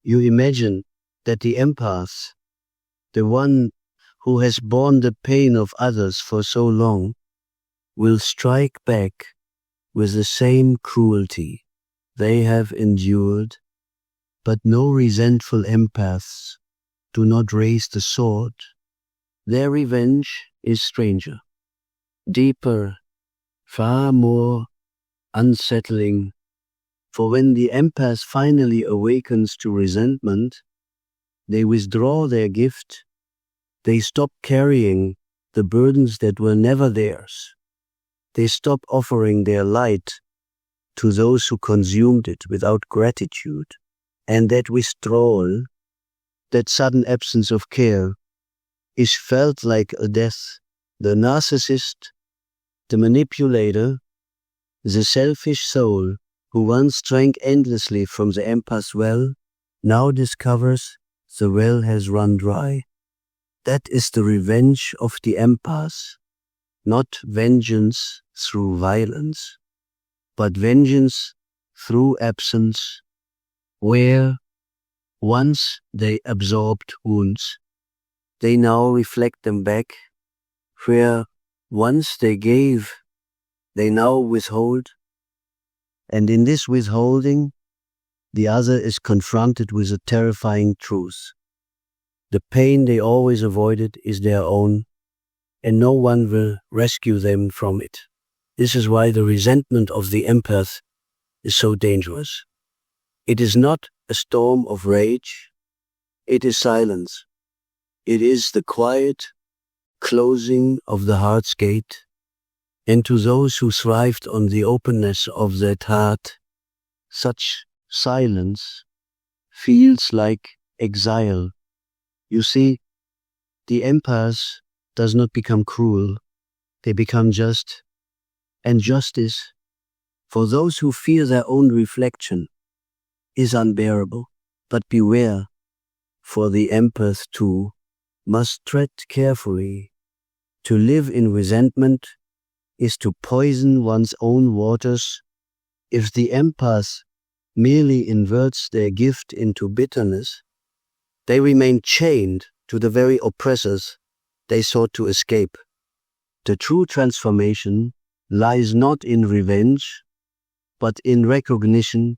You imagine that the empath, the one who has borne the pain of others for so long, will strike back with the same cruelty they have endured, but no resentful empaths do not raise the sword. Their revenge is stranger, deeper, far more unsettling, for when the empath finally awakens to resentment, they withdraw their gift, they stop carrying the burdens that were never theirs. They stop offering their light to those who consumed it without gratitude. And that withdrawal, that sudden absence of care, is felt like a death. The narcissist, the manipulator, the selfish soul who once drank endlessly from the empath's well, now discovers the well has run dry. That is the revenge of the empath, not vengeance through violence, but vengeance through absence, where once they absorbed wounds, they now reflect them back, where once they gave, they now withhold, and in this withholding, the other is confronted with a terrifying truth. The pain they always avoided is their own, and no one will rescue them from it. This is why the resentment of the empath is so dangerous. It is not a storm of rage, it is silence. It is the quiet closing of the heart's gate, and to those who thrived on the openness of that heart, such silence feels like exile. You see, the empath does not become cruel, they become just, and justice, for those who fear their own reflection, is unbearable. But beware, for the empath too must tread carefully. To live in resentment is to poison one's own waters. If the empath merely inverts their gift into bitterness, they remain chained to the very oppressors they sought to escape. The true transformation lies not in revenge, but in recognition